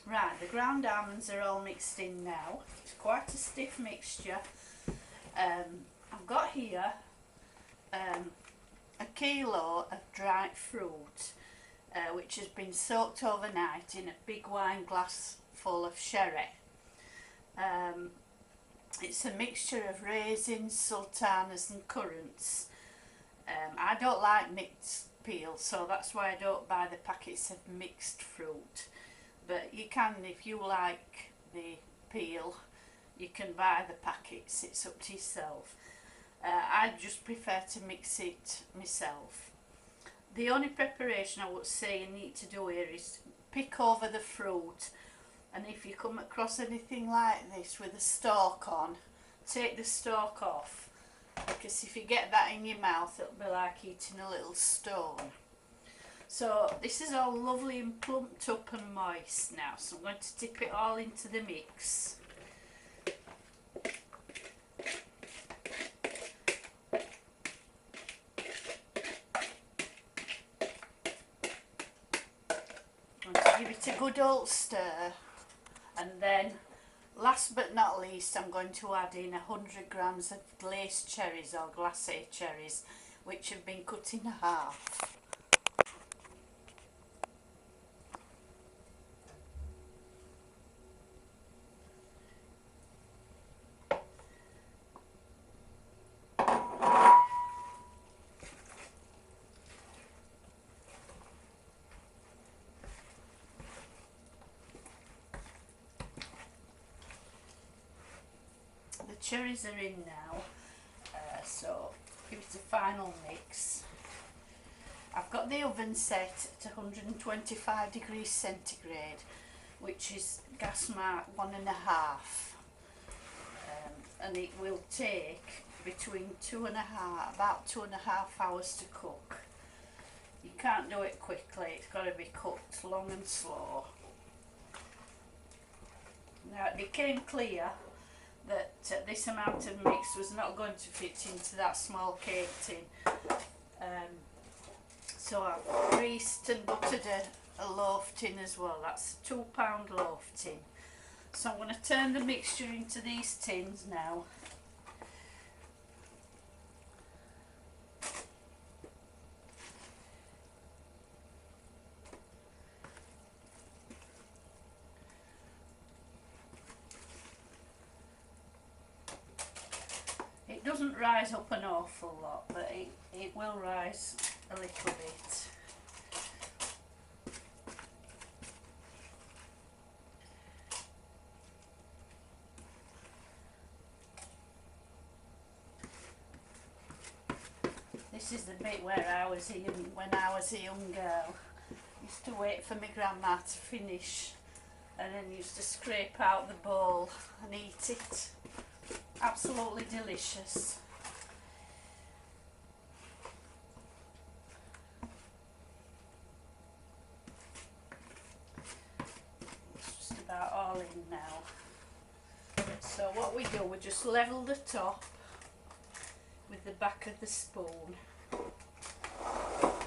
Right, the ground almonds are all mixed in now. It's quite a stiff mixture. I've got here a kilo of dried fruit, which has been soaked overnight in a big wine glass full of sherry. It's a mixture of raisins, sultanas and currants. I don't like mixed peel, so that's why I don't buy the packets of mixed fruit. But you can, if you like the peel, you can buy the packets, it's up to yourself. I just prefer to mix it myself. The only preparation I would say you need to do here is pick over the fruit, and if you come across anything like this with a stalk on, take the stalk off, because if you get that in your mouth it'll be like eating a little stone. So this is all lovely and plumped up and moist now, so I'm going to dip it all into the mix. I'm going to give it a good old stir, and then last but not least I'm going to add in 100 grams of glazed cherries or glacé cherries, which have been cut in half. The cherries are in now, so give it a final mix. I've got the oven set at 125 degrees centigrade, which is gas mark 1.5, and it will take between about 2.5 hours to cook. You can't do it quickly, it's got to be cooked long and slow. Now it became clear that this amount of mix was not going to fit into that small cake tin, so I've greased and buttered a loaf tin as well. That's a £2 loaf tin. So I'm going to turn the mixture into these tins now. It doesn't rise up an awful lot, but it will rise a little bit. This is the bit where when I was a young girl, I used to wait for my grandma to finish and then used to scrape out the bowl and eat it. Absolutely delicious. It's just about all in now. So what we do, we just level the top with the back of the spoon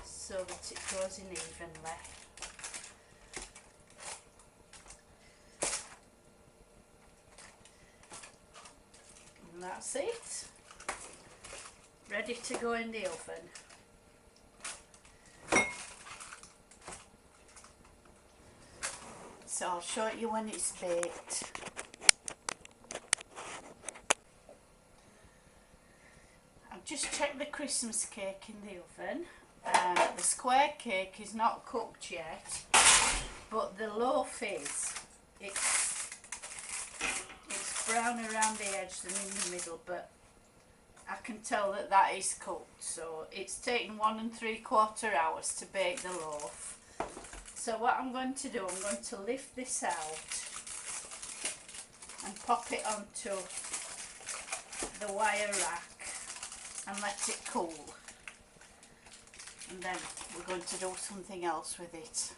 so that it goes in evenly. And that's it, ready to go in the oven. So I'll show you when it's baked. I've just checked the Christmas cake in the oven. The square cake is not cooked yet, but the loaf is. It's brown around the edge than in the middle, but I can tell that that is cooked. So it's taken 1 3/4 hours to bake the loaf. So what I'm going to do, I'm going to lift this out and pop it onto the wire rack and let it cool. And then we're going to do something else with it.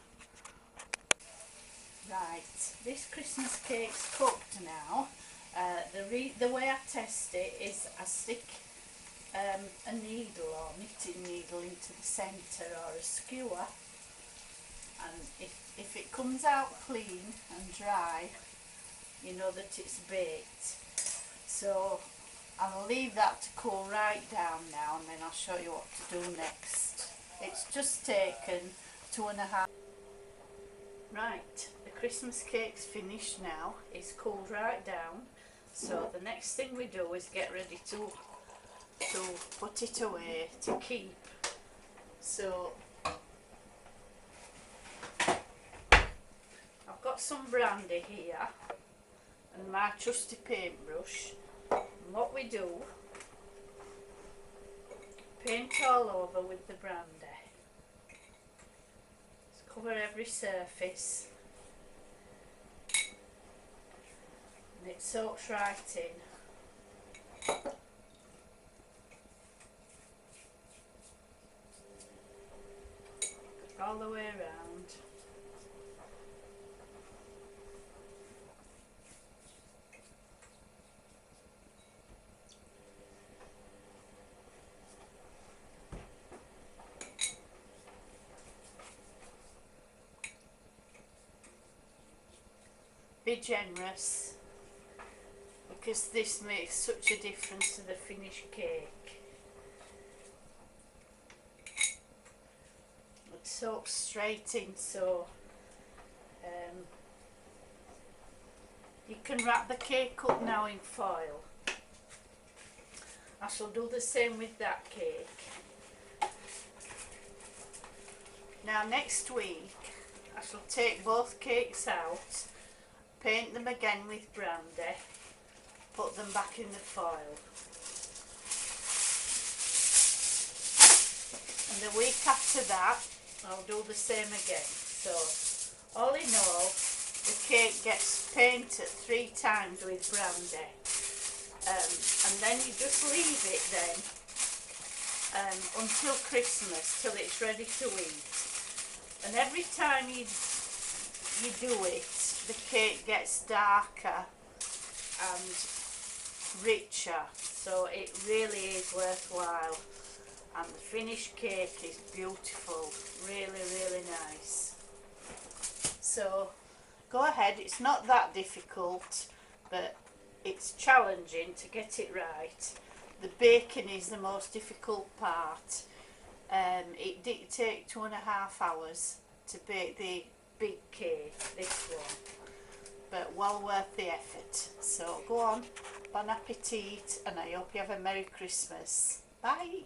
Right, this Christmas cake's cooked now. The way I test it is I stick a needle or knitting needle into the centre, or a skewer, and if it comes out clean and dry, you know that it's baked. So I'll leave that to cool right down now, and then I'll show you what to do next. It's just taken 2.5. Right, the Christmas cake's finished now. It's cooled right down. So the next thing we do is get ready to put it away to keep. So I've got some brandy here and my trusty paintbrush. And what we do, paint all over with the brandy. Just cover every surface. And it soaks right in. All the way around. Be generous, because this makes such a difference to the finished cake. It soaks straight in, so you can wrap the cake up now in foil. I shall do the same with that cake. Now next week I shall take both cakes out, paint them again with brandy, put them back in the foil. And the week after that I'll do the same again. So all in all, the cake gets painted 3 times with brandy, and then you just leave it then until Christmas, till it's ready to eat. And every time you do it, the cake gets darker and richer, so it really is worthwhile. And the finished cake is beautiful, really nice. So go ahead, it's not that difficult, but it's challenging to get it right. The baking is the most difficult part. It did take 2.5 hours to bake the big cake, this one, but well worth the effort. So go on, bon appetit, and I hope you have a Merry Christmas. Bye.